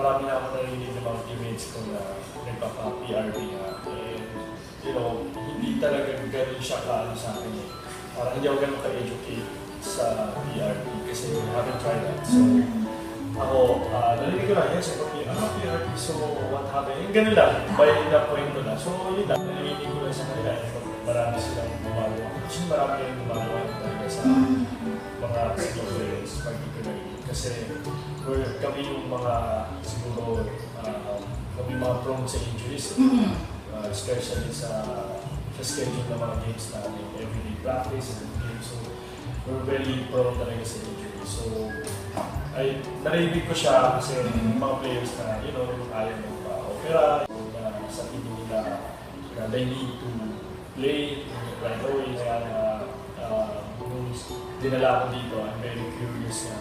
marami na ako narinig ng mga teammates ko na nagpapa-PRP nga. And, you know, hindi talaga ganun siya kaano sa akin eh. Parang hindi ako ganun ka-educate sa PRP kasi I haven't tried that. So, ako, narinig ko lang yan sa PRP, so what happened? Yung ganun lang, by the point ko na. So, yun lang, narinig ko lang sa kanila. Marami silang gumagawa. Actually, marami yung gumagawa talaga sa mga players, particularly. Kasi kami yung mga, siguro, kami mga prone sa injuries. Especially sa schedule ng mga games natin, everyday practice and games. So, we're very prone talaga sa injuries. So, ay narinig ko siya kasi yung mga players na, you know, ayaw magpa-opera, na sabihin nila na they need to play right away. Kaya nung dinala ko dito, I'm very curious na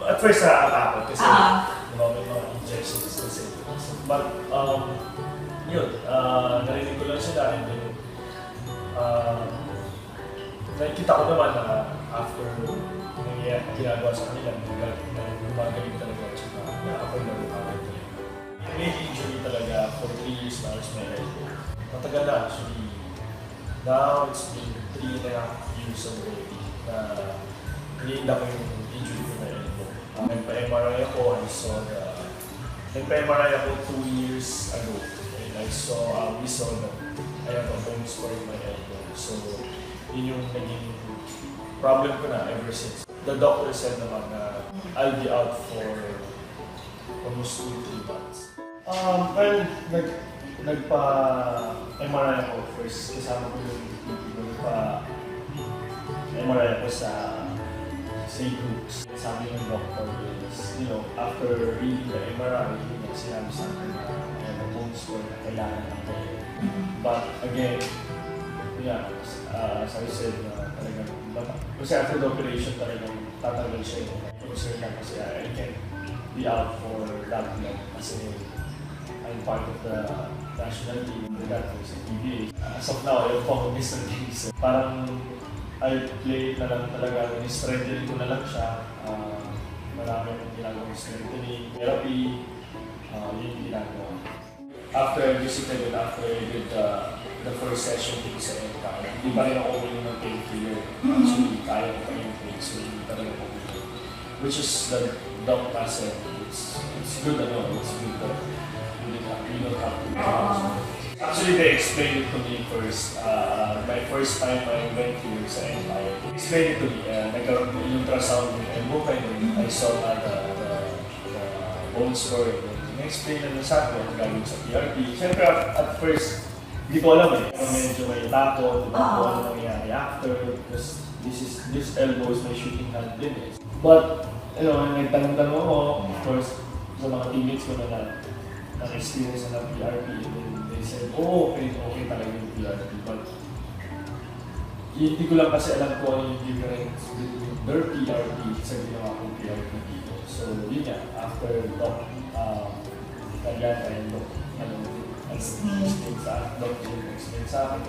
at first nakatakot kasi may mga injections kasi. But, yun, narinig ko lang sila and then nakikita ko naman na after ginagawa sa kanila, gumagaling talaga at saka na-apply na gumagaling talaga. May injury talaga for 3 years na sa my elbow. Matagal na actually. Now, it's been 3.5 years already na hinihinda ko yung injury ko na elbow. Nagpa-MRI ako, nagpa-MRI ako 2 years ago. And we saw that I have a bone spur in my elbow. So, yun yung naging problem ko na ever since. The doctor said naman na I'll be out for almost 2-3 months. Well, nagpa-MRI ako first. Kasama ko yung nagpa-MRI ako sa St. Luke's. Sabi ng doctor is, you know, after reading the MRI, sinabi sa akin na may bone spur na kailangan natin. But again, yeah, as I said, talagang kasi after the operation talagang tatanggal siya yung concern lang kasi I can't be out for that long kasi I'm part of the national team for that for sa PBA. As of now, ayaw ko mag-miss ng games. Parang I play na lang talaga, strengthening ko na lang siya. Marami akong ginagawang strengthening, therapy, yun yung ginagawa. After I visited and after I did the first session dito sa MCA, hindi pa rin ako uminom ng painkiller. Actually, kaya ko pa yung pain, so hindi pa rin ako uminom. Which is the doctor said, it's good, it's good that you don't have to. Actually, they explained it to me first. My first time I went here sa MCA, they explained it to me. Nagkaroon ko yung ultrasound ng elbow ko, and I saw na the bone spur. Na-explain na sa akin kung gagawin sa PRP. Siyempre, at first, hindi ko alam eh. Medyo may takot, diba kung ano nangyayari after. Because this elbow is my shooting hand din eh. But, nagtanong-tanong ako, of course, sa mga teammates ko na na-experience na ng PRP. And they said, okay talaga yung PRP. But, hindi ko lang kasi alam kung ano yung difference between their PRP sa ginawa kong PRP dito. So, yun nga, after kaya tayo explain sa akin.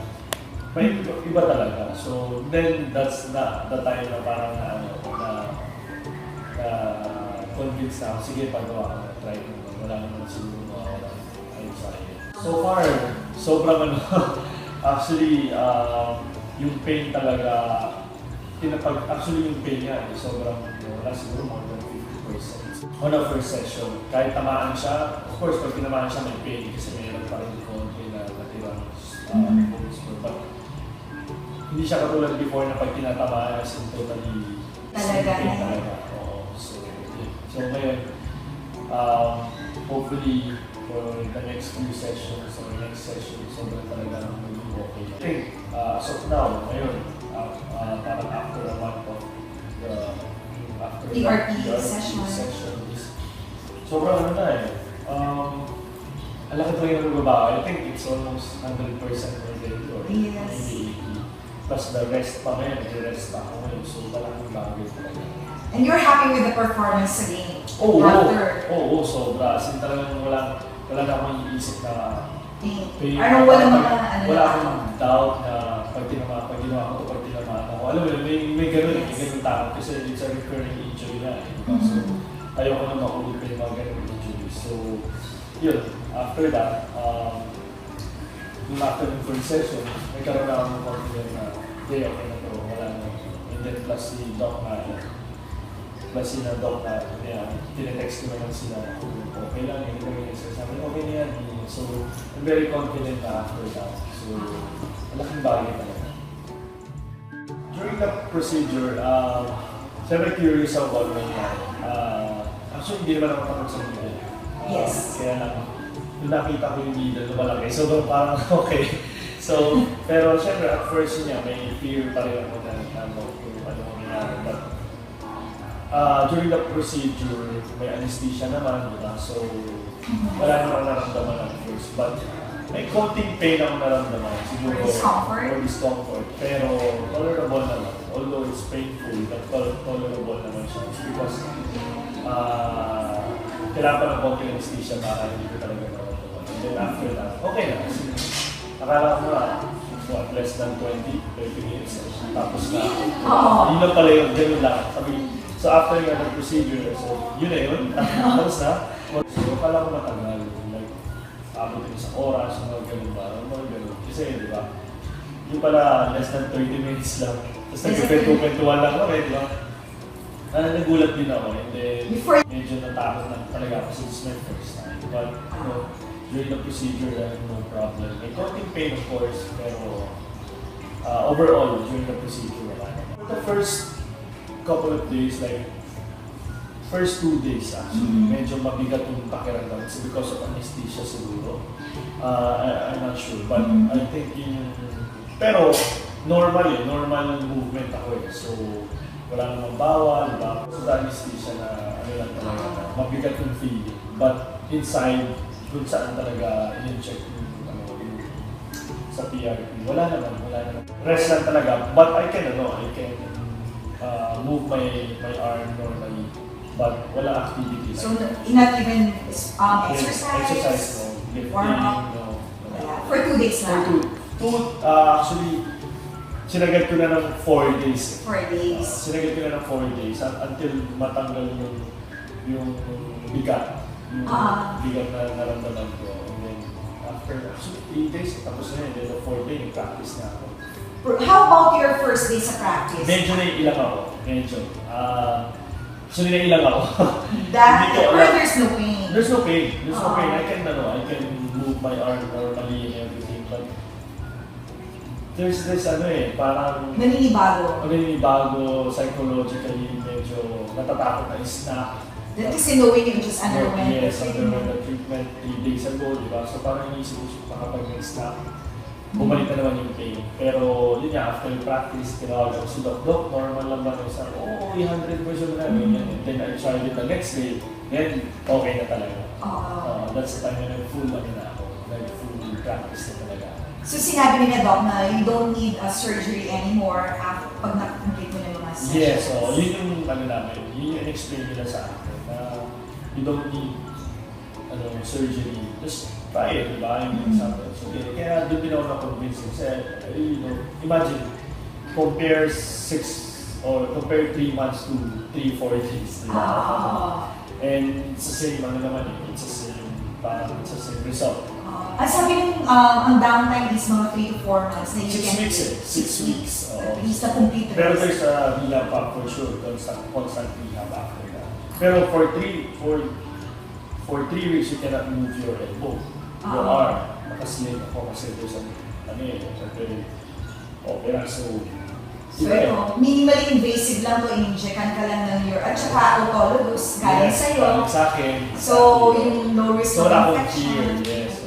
May iba talaga. So, then that's the time na parang convince na ako, sige, pagawa ko na, try ko. Wala naman siguro mawawala ayun sa akin. So far, sobrang actually, yung pain talaga, actually yung pain niya, sobrang wala siguro more than 50%. On the first session, kahit tamaan siya, of course, pag tinamaan siya may pain kasi mayroon pa rin konti na natirang bone spur. But hindi siya katulad before na pag tinatamaan as in totally pain talaga. So ngayon, hopefully for the next few sessions or next session, sobrang talaga maging okay. I think, as of now, ngayon, parang after a month of the PRP session is sobrang na eh. Alam ko talaga ng babae, I think it's almost 100% already or maybe 80. Plus the rest pa ngayon, the-rest pa ako ngayon. So talagang bagay talaga. And you're happy with the performance again? Oo, sobra. As in talagang wala na akong iisip na pain. Wala akong doubt na pag ginawa ko ito, pag tinamaan ako. Alam mo, may ganun tao kasi it's a recurring injury na. So, ayoko na makulit pa yung mga ganun injuries. So, yun, after that, yung after yung first session, nagkaroon na ako ng confidence na, okay na to, wala na. And then plus si Doc na, tinetext ko naman sila, okay lang, hindi kami nagsasabi, okay na yan. So, I'm very confident na after that. So, malaking bagay talaga. During the procedure, siyempre curious ako about nangyari. Actually, hindi naman ako takot sa needle. Yes. Kaya lang, nung nakita ko yung needle, lumalaki. So, parang okay. So, pero siyempre, at first niya, may fear pa rin ako na kung ano nangyari. But, during the procedure, may anesthesia naman, diba? So, wala naman naramdaman at first. But, may konting pain ako naramdaman. Siguro, or discomfort. Pero, tolerable naman. Although it's painful, but tolerable naman siya. It's because, kailangan pa ng konting anesthesia para hindi ko talaga naramdaman. And then after that, okay na. Kasi, akala ko na, less than 20-30 minutes. Tapos na, yun lang pala yun, ganun lang. So after yung procedure, so yun na yun, tapos na. So akala ko matagal, like, abot yung isang oras, mga ganun ba, mga ganun. Kasi, di ba, yung pala less than 30 minutes lang. Tapos nag-kwentuhan lang kami, di ba? Nagulat din ako, and then medyo natakot na talaga ako since my first time. But, during the procedure, no problem. May konting pain, of course, pero overall, during the procedure, wala naman. For the first couple of days, like, first 2 days actually, medyo mabigat yung pakiramdam. It's because of anesthesia siguro. I'm not sure, but I think pero normal movement ako eh. So, wala namang bawal, diba? So, the anesthesia na, talaga, mabigat yung feeling. But inside, kung saan talaga in-check yung sa PRP, wala naman. Rest lang talaga, but I can move my arm normally, but wala activity. So, not even exercise? No. Lifting, warm-up? no. For 2 days lang? Actually, sinagad ko na ng 4 days. 4 days. Sinagad ko na ng 4 days until matanggal yung bigat. Yung bigat na naramdaman ko. And then, after actually 3 days, tapos na yun. Then the 4th day, nag-practice na ako. How about your first day sa practice? Medyo naiilang ako. So naiilang ako. There's no pain. There's no pain. I can move my arm normally and everything. But there's this parang naninibago psychologically, medyo natatakot na snap. Kasi knowing you just underwent the treatment 3 days ago, di ba? So parang inisip ko kapag may snap, bumalik na naman yung pain. Pero yun nga, after practice, tinawag ako si Doc, normal lang ba? Sabi ko, 100% na. And then I tried it the next day, then okay na talaga. That's the time na full ako. Full practice na talaga. So sinabi ni Doc na you don't need a surgery anymore pag na-complete mo na yung mga sessions? Yes, yun yung namin. Yun yung explain nila sa akin na you don't need surgery. Just try it, diba? Yung example. So, kaya doon din ako na-convince kasi, imagine, compare 3 months to 3-4 days, diba? And it's the same, it's the same result. Sabi nung ang downtime is mga 3 to 4 months na 6 weeks 6 weeks. At least na complete. Pero there's a rehab pa for sure, constant rehab after that. Pero for 3 weeks, you cannot move your elbow. Your arm, nakasling ako kasi there's opera. So minimally invasive lang to, in-injectan ka lang ng at saka autologous galing sa'yo. Sa akin. So, yung no risk of infection. Yes.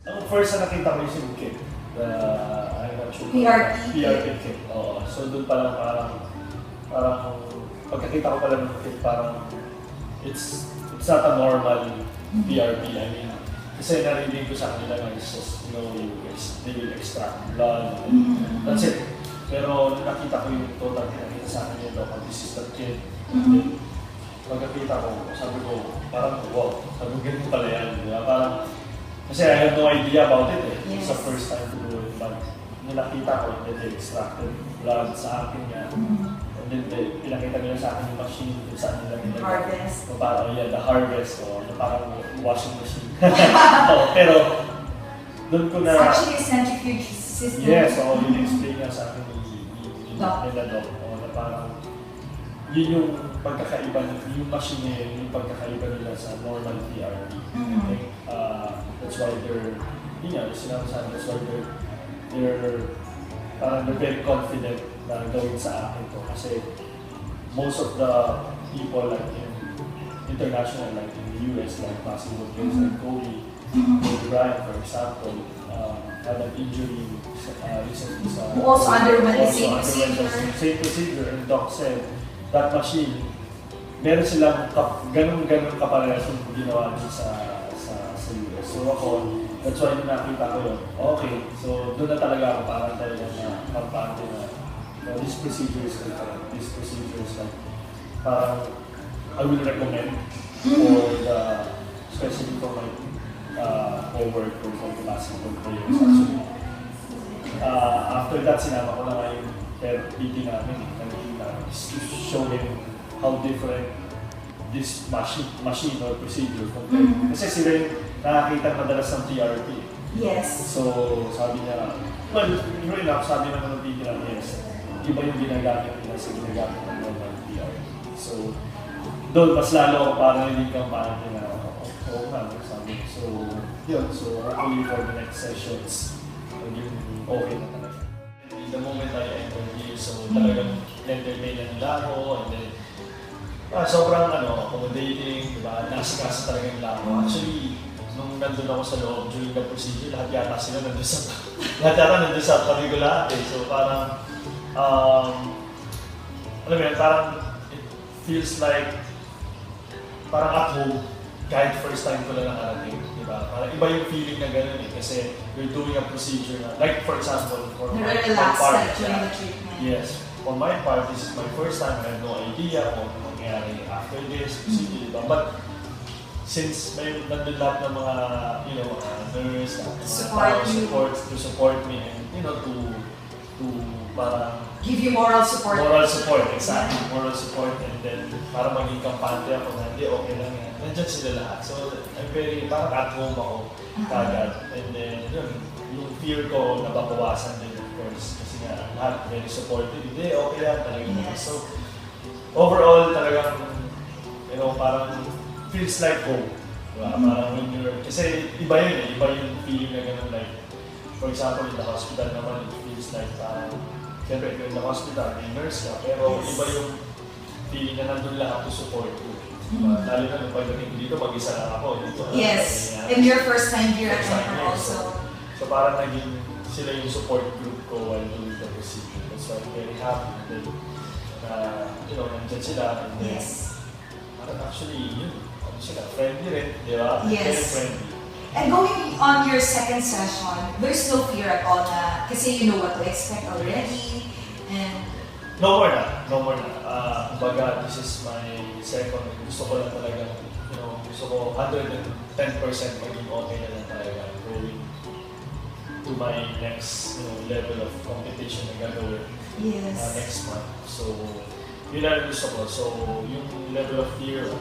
Ang first na nakita ko yung kit. I'm not sure. PRP kit. So doon parang pagkakita ko pala ng kit, parang it's not a normal PRP. I mean, kasi narinig ko sa kanila na it's just, they will extract blood. That's it. Pero nung nakita ko yung total, nakita sa akin yung this is the kit. Pagkakita ko, sabi ko, parang wow, sabi ko ganito pala yan. Parang, kasi I had no idea about it eh. It's the first time to do it. But nung nakita ko, they extracted blood sa akin yan. And then pinakita nila sa akin yung machine kung saan nila Harvest. O parang, yeah, the harvest o parang washing machine. Pero doon ko na... It's actually a centrifuge system. Yes, so yun explain nga sa akin nila Doc. Na parang yun yung pagkakaiba, yung machine na yun, yung pagkakaiba nila sa normal PRP. I think that's why they're, yun nga, sinabi sa akin, that's why they're very confident na gawin sa akin to. Kasi most of the people like in international, like in the US, like basketball players like Kobe Bryant, for example, had an injury recently sa... Who also underwent the same procedure. Same procedure, and Doc said, that machine, meron silang ganun kaparehas yung ginawa din sa US. So ako, that's why nung nakita ko yun, okay, so doon na talaga ako parang talaga na kampante na this procedure is different. This procedure is like, parang I will recommend for the, especially for my co-workers or basketball players actually. After that, sinama ko na nga yung PT namin, to show him how different this machine or procedure compared. Kasi sila yung nakakita madalas ng PRP. Yes. So, sabi niya, well, true enough, sabi naman ng PT namin, yes, iba yung ginagamit nila sa ginagamit ng normal PRP. So, doon, mas lalo ako parang hindi kang parang oo nga, sabi. So, yun. So, hopefully for the next sessions, maging okay na talaga. The moment I entered here, so talagang entertain na nila ako, and then sobrang accommodating, diba? Nasikasa talaga nila ako. Actually, nung nandun ako sa loob during the procedure, lahat yata sila nandun sa tabi ko lahat eh. So parang, alam mo yan, parang it feels like parang at home kahit first time ko lang nakarating, diba? Parang iba yung feeling na gano'n eh, kasi you're doing a procedure na, like for example, for my part, during the treatment. Yes, for my part, this is my first time, I have no idea kung mangyari after this procedure, diba? But since may nandun lahat ng mga, nurse, support to support me, and to parang give you moral support. Moral support, exactly. Moral support, and then para maging kampante ako na hindi, okay lang yan. Nandiyan sila lahat. So, I'm very, parang at home ako kagad. And then, yung fear ko nababawasan din, of course. Kasi nga, lahat very supportive. Hindi, okay yan talaga. Yes. So, overall, talagang, parang feels like home. Diba? Parang when you're, kasi iba yun eh. Iba yung feeling na gano'n like, for example, in the hospital naman, it feels like parang, siyempre, in the hospital, may nurse ka, pero iba yung feeling na nandun lahat to support you. Lalo na nung pagdating ko dito, mag-isa lang ako. Dito, yes, and your first time here at Center also. So parang naging sila yung support group ko while doing the procedure. So I'm very happy that, nandyan sila. And then, parang actually, sila, friendly rin, di ba? Yes. Very friendly. And going on your second session, there's no fear at all na kasi you know what to expect already, and... No more na. Kumbaga, this is my second. Gusto ko lang talaga, gusto ko 110% maging okay na lang talaga going to my next level of competition na gagawin next month. So, yun lang gusto ko. So, yung level of fear,